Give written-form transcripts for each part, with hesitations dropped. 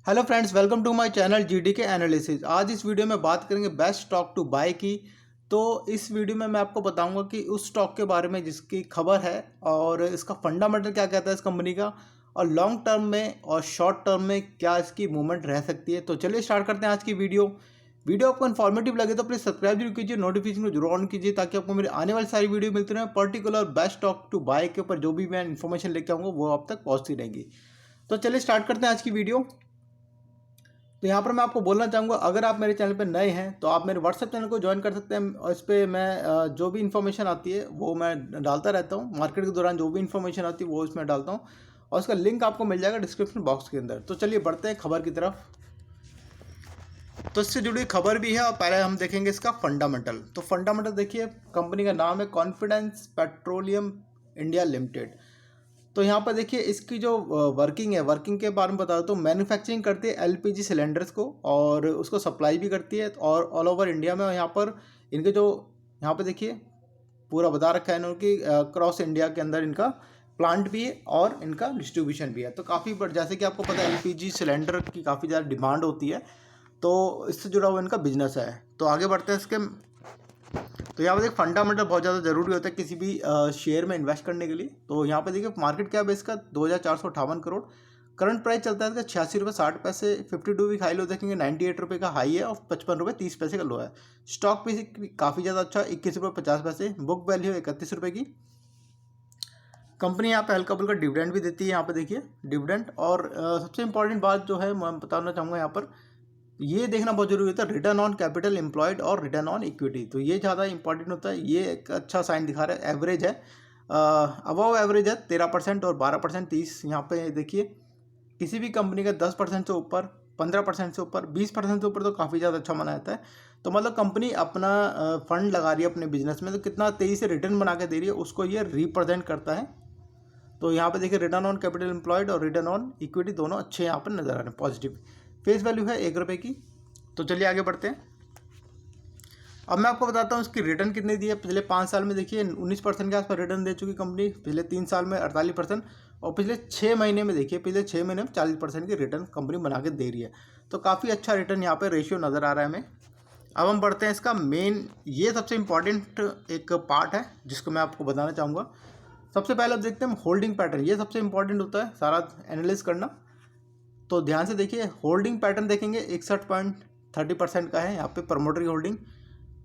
Hello friends, welcome to my channel GD K analysis. आज इस video में बात करेंगे बेस्ट स्टॉक टू बाय की। तो इस वीडियो में मैं आपको बताऊंगा कि उस स्टॉक के बारे में जिसकी खबर है और इसका फंडामेंटल क्या कहता है इस कंपनी का, और लॉन्ग टर्म में और शॉर्ट टर्म में क्या इसकी मूवमेंट रह सकती है। तो चलिए स्टार्ट करते हैं आज की वीडियो आपको इन्फॉर्मेटिव लगे तो प्लीज़ सब्सक्राइब जरूर कीजिए, नोटिफिकेशन को जरूर ऑन कीजिए ताकि आपको मेरी आने वाली सारी वीडियो मिलती रहे। Particular best stock to buy के ऊपर जो भी मैं इन्फॉर्मेशन लेके आऊँगा वो आप तक पहुँचती रहेंगी। तो चलिए स्टार्ट करते हैं आज की वीडियो। तो यहाँ पर मैं आपको बोलना चाहूँगा, अगर आप मेरे चैनल पर नए हैं तो आप मेरे व्हाट्सएप चैनल को ज्वाइन कर सकते हैं। और इस पर मैं जो भी इन्फॉर्मेशन आती है वो मैं डालता रहता हूँ। मार्केट के दौरान जो भी इन्फॉर्मेशन आती है वो इसमें डालता हूँ और उसका लिंक आपको मिल जाएगा डिस्क्रिप्शन बॉक्स के अंदर। तो चलिए बढ़ते हैं खबर की तरफ। तो इससे जुड़ी खबर भी है और पहले हम देखेंगे इसका फंडामेंटल। तो फंडामेंटल देखिए, कंपनी का नाम है कॉन्फिडेंस पेट्रोलियम इंडिया लिमिटेड। तो यहाँ पर देखिए इसकी जो वर्किंग है, वर्किंग के बारे में बता दो तो मैन्युफैक्चरिंग करती है एलपीजी सिलेंडर्स को और उसको सप्लाई भी करती है और ऑल ओवर इंडिया में। यहाँ पर इनके जो यहाँ पे देखिए पूरा बता रखा है इन्होंने कि क्रॉस इंडिया के अंदर इनका प्लांट भी है और इनका डिस्ट्रीब्यूशन भी है। तो काफ़ी बड़, जैसे कि आपको पता है एलपीजी सिलेंडर की काफ़ी ज़्यादा डिमांड होती है, तो इससे जुड़ा हुआ इनका बिजनेस है। तो आगे बढ़ते हैं इसके। तो यहाँ पर देखिए फंडामेंटल बहुत ज़्यादा ज़रूरी होता है किसी भी शेयर में इन्वेस्ट करने के लिए। तो यहाँ पे देखिए मार्केट कैप है इसका 2458 करोड़। करंट प्राइस चलता है इसका 86 रुपये 60 पैसे। 52 वीक हाई लो देखेंगे 98 रुपये का हाई है और 55 रुपये 30 पैसे का लो है। स्टॉक भी काफ़ी ज़्यादा अच्छा 21 रुपये 50 पैसे। बुक वैल्यू 31 रुपये की। कंपनी यहाँ पे हल्का फुल्का डिविडेंड भी देती है। यहाँ पे देखिए डिविडेंड। और सबसे इंपॉर्टेंट बात जो है मैं बताना चाहूँगा यहाँ पर, ये देखना बहुत जरूरी होता है रिटर्न ऑन कैपिटल एम्प्लॉयड और रिटर्न ऑन इक्विटी। तो ये ज़्यादा इंपॉर्टेंट होता है। ये एक अच्छा साइन दिखा रहा है, एवरेज है, अबव एवरेज है 13% और 12% 30। यहाँ पे देखिए किसी भी कंपनी का 10% से ऊपर, 15% से ऊपर, 20% से ऊपर तो काफ़ी ज़्यादा अच्छा माना जाता है। तो मतलब कंपनी अपना फंड लगा रही है अपने बिजनेस में, तो कितना तेज़ी से रिटर्न बना के दे रही है उसको ये रिप्रेजेंट करता है। तो यहाँ पे देखिए रिटर्न ऑन कैपिटल एम्प्लॉयड और रिटर्न ऑन इक्विटी दोनों अच्छे यहाँ पर नजर आ रहे हैं, पॉजिटिव। फेस वैल्यू है 1 रुपये की। तो चलिए आगे बढ़ते हैं। अब मैं आपको बताता हूँ इसकी रिटर्न कितनी दी है। पिछले 5 साल में देखिए 19% के आसपास रिटर्न दे चुकी कंपनी, पिछले 3 साल में 48% और पिछले 6 महीने में देखिए, पिछले 6 महीने में 40% की रिटर्न कंपनी बना के दे रही है। तो काफ़ी अच्छा रिटर्न यहाँ पर रेशियो नज़र आ रहा है हमें। अब हम बढ़ते हैं इसका मेन, ये सबसे इम्पॉर्टेंट एक पार्ट है जिसको मैं आपको बताना चाहूँगा। सबसे पहले अब देखते हैं होल्डिंग पैटर्न। ये सबसे इंपॉर्टेंट होता है सारा एनालिस करना। तो ध्यान से देखिए होल्डिंग पैटर्न देखेंगे 61.30% का है यहाँ पे प्रमोटर की होल्डिंग।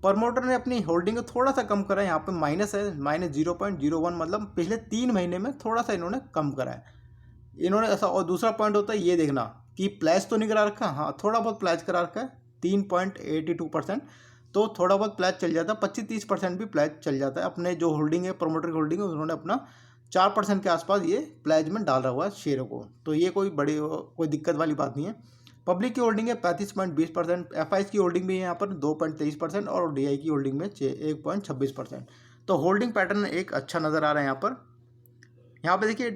प्रमोटर ने अपनी होल्डिंग को थोड़ा सा कम करा है, यहाँ पे माइनस है, -0.01, मतलब पिछले 3 महीने में थोड़ा सा इन्होंने कम करा है इन्होंने ऐसा। और दूसरा पॉइंट होता है ये देखना कि प्लेज तो नहीं करा रखा, हाँ थोड़ा बहुत प्लेज करा रखा है 3.82%। तो थोड़ा बहुत प्लेज चल जाता है, 25-30% भी प्लेज चल जाता है। अपने जो होल्डिंग है, प्रमोटर की होल्डिंग है, उन्होंने अपना 4% के आसपास ये प्लेज में डाल रहा हुआ है शेयरों को। तो ये कोई दिक्कत वाली बात नहीं है। पब्लिक की होल्डिंग है 35.20%। एफ की होल्डिंग भी है यहाँ पर 2.23% और डी की होल्डिंग में 1.26%। तो होल्डिंग पैटर्न एक अच्छा नज़र आ रहा है यहाँ पर। यहाँ पे देखिए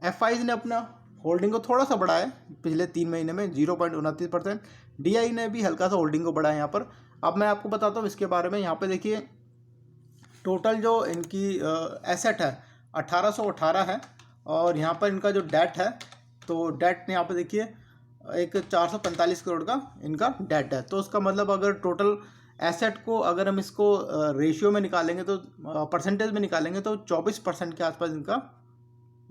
एफ ने अपना होल्डिंग को थोड़ा सा बढ़ाया पिछले 3 महीने में 0.29%। डी ने भी हल्का सा होल्डिंग को बढ़ाया यहाँ पर। अब मैं आपको बताता हूँ इसके बारे में। यहाँ पे देखिए टोटल जो इनकी एसेट है 1818 है और यहाँ पर इनका जो डेट है, तो डेट यहाँ पे देखिए एक 445 करोड़ का इनका डेट है। तो उसका मतलब अगर टोटल एसेट को अगर हम इसको रेशियो में निकालेंगे तो परसेंटेज में निकालेंगे तो 24% के आसपास इनका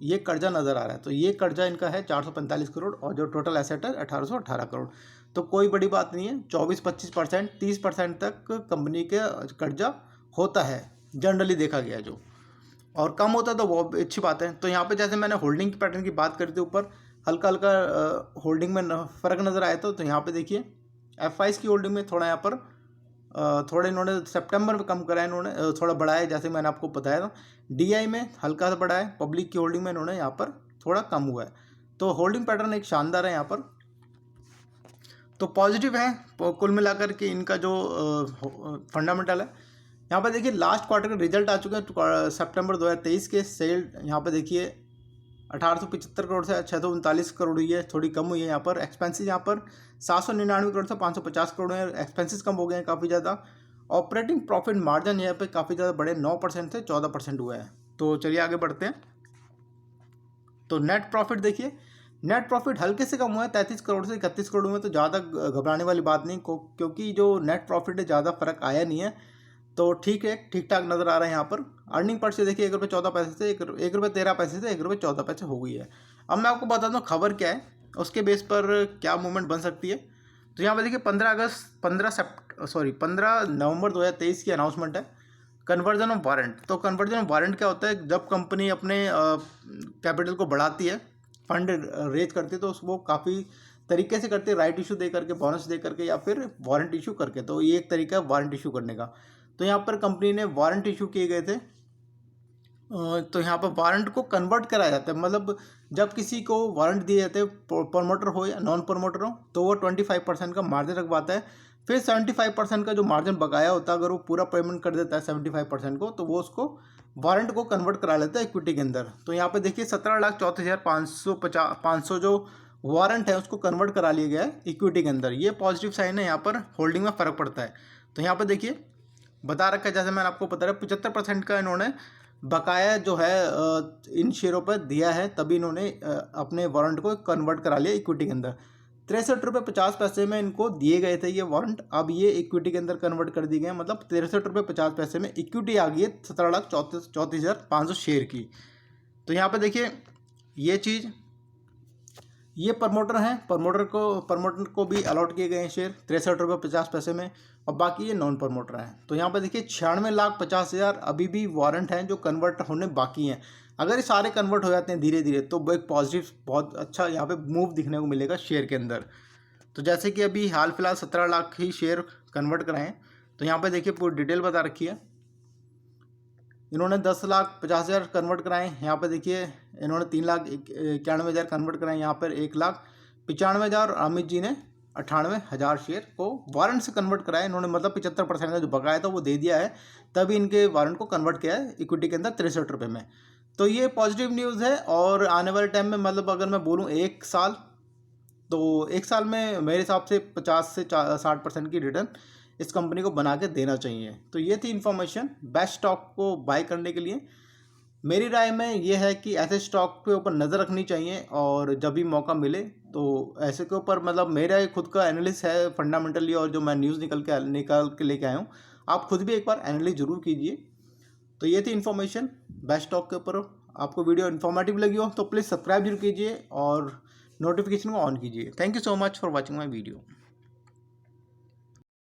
ये कर्जा नज़र आ रहा है। तो ये कर्जा इनका है 445 करोड़ और जो टोटल एसेट है 1818 करोड़। तो कोई बड़ी बात नहीं है, 24-25%, 30% तक कंपनी के कर्जा होता है जनरली देखा गया जो, और कम होता है तो वो अच्छी बात है। तो यहाँ पे जैसे मैंने होल्डिंग की पैटर्न की बात करी थी, ऊपर हल्का हल्का होल्डिंग में फ़र्क नज़र आया था। तो यहाँ पे देखिए एफ की होल्डिंग में थोड़ा यहाँ पर थोड़ा इन्होंने सितंबर में कम करा है, इन्होंने थोड़ा बढ़ाया जैसे मैंने आपको बताया था। डी में हल्का सा बढ़ाया, पब्लिक की होल्डिंग में इन्होंने यहाँ पर थोड़ा कम हुआ है। तो होल्डिंग पैटर्न एक शानदार है यहाँ पर, तो पॉजिटिव है कुल मिलाकर के इनका जो फंडामेंटल है। यहाँ पर देखिए लास्ट क्वार्टर के रिजल्ट आ चुके हैं सितंबर 2023 के। सेल यहाँ पर देखिए 1875 करोड़ से 639 करोड़ हुई है, थोड़ी कम हुई है। यहाँ पर एक्सपेंसेस यहाँ पर 799 करोड़ से 550 करोड़ है, एक्सपेंसेस कम हो गए हैं काफ़ी ज़्यादा। ऑपरेटिंग प्रॉफिट मार्जिन यहाँ पे काफ़ी ज़्यादा बड़े 9% से 14% हुआ है। तो चलिए आगे बढ़ते हैं। तो नेट प्रॉफिट देखिए नेट प्रॉफिट हल्के से कम हुआ है, 33 करोड़ से 31 करोड़ में, तो ज़्यादा घबराने वाली बात नहीं क्योंकि जो नेट प्रॉफिट है ज़्यादा फर्क आया नहीं है, तो ठीक है, ठीक ठाक नज़र आ रहा है यहाँ पर। अर्निंग पर से देखिए 1 रुपये 14 पैसे से 1 रुपये 13 पैसे से 1 रुपये 14 पैसे हो गई है। अब मैं आपको बताता हूँ खबर क्या है, उसके बेस पर क्या मूवमेंट बन सकती है। तो यहाँ पर देखिए 15 नवंबर 2023 की अनाउंसमेंट है, कन्वर्जन ऑफ वारंट। तो कन्वर्जन ऑफ वारंट क्या होता है, जब कंपनी अपने कैपिटल को बढ़ाती है, फंड रेज करती है, तो वो काफ़ी तरीके से करते हैं, राइट इशू दे करके, बोनस दे करके, या फिर वारंट इशू करके। तो ये एक तरीका है वारंट इशू करने का। तो यहाँ पर कंपनी ने वारंट इशू किए गए थे। तो यहाँ पर वारंट को कन्वर्ट कराया जाता है, मतलब जब किसी को वारंट दिए जाते हैं, प्रमोटर हो या नॉन प्रमोटर हो, तो वो 25% का मार्जिन रखवाता है। फिर 75% का जो मार्जिन बकाया होता है, अगर वो पूरा पेमेंट कर देता है 75% को, तो वो उसको वारंट को कन्वर्ट करा लेता है इक्विटी के अंदर। तो यहाँ पे देखिए 17,34,500 जो वारंट है उसको कन्वर्ट करा लिया गया है इक्विटी के अंदर। ये पॉजिटिव साइन है, यहाँ पर होल्डिंग में फ़र्क पड़ता है। तो यहाँ पर देखिए बता रखा है, जैसे मैंने आपको बता रहा 75% का इन्होंने बकाया जो है इन शेयरों पर दिया है, तभी इन्होंने अपने वारंट को कन्वर्ट करा लिया इक्विटी के अंदर। 63 रुपये 50 पैसे में इनको दिए गए थे ये वारंट, अब ये इक्विटी के अंदर कन्वर्ट कर दिए गए, मतलब 63 रुपये 50 पैसे में इक्विटी आ गई है 17,34,500 शेयर की। तो यहाँ पे देखिए ये चीज़, ये प्रमोटर हैं, प्रमोटर को भी अलॉट किए गए हैं शेयर 63 रुपये 50 पैसे में, और बाकी ये नॉन प्रमोटर हैं। तो यहाँ पे देखिए 96,50,000 अभी भी वारंट हैं जो कन्वर्ट होने बाकी हैं। अगर ये सारे कन्वर्ट हो जाते हैं धीरे धीरे, तो एक पॉजिटिव बहुत अच्छा यहाँ पे मूव दिखने को मिलेगा शेयर के अंदर। तो जैसे कि अभी हाल फिलहाल 17 लाख ही शेयर कन्वर्ट कराएँ। तो यहाँ पे देखिए पूरी डिटेल बता रखी है। इन्होंने 10,50,000 कन्वर्ट कराए, यहाँ पे देखिए इन्होंने 3,91,000 कन्वर्ट कराए, यहाँ पर 1,95,000, और अमित जी ने 98,000 शेयर को वारंट से कन्वर्ट कराया इन्होंने, मतलब 75% का जो बकाया था वो दे दिया है, तभी इनके वारंट को कन्वर्ट किया है इक्विटी के अंदर 63 रुपये में। तो ये पॉजिटिव न्यूज़ है, और आने वाले टाइम में, मतलब अगर मैं बोलूँ 1 साल, तो 1 साल में मेरे हिसाब से 50 से 60% की रिटर्न इस कंपनी को बना के देना चाहिए। तो ये थी इन्फॉर्मेशन बेस्ट स्टॉक को बाय करने के लिए। मेरी राय में ये है कि ऐसे स्टॉक के ऊपर नज़र रखनी चाहिए, और जब भी मौका मिले तो ऐसे के ऊपर, मतलब मेरा खुद का एनालिसिस है फंडामेंटली, और जो मैं न्यूज़ निकाल के लेके आया हूँ, आप खुद भी एक बार एनालिसिस ज़रूर कीजिए। तो ये थी इन्फॉर्मेशन बेस्ट स्टॉक के ऊपर। आपको वीडियो इन्फॉर्मेटिव लगी हो तो प्लीज़ सब्सक्राइब जरूर कीजिए और नोटिफिकेशन को ऑन कीजिए। Thank you so much for watching my video.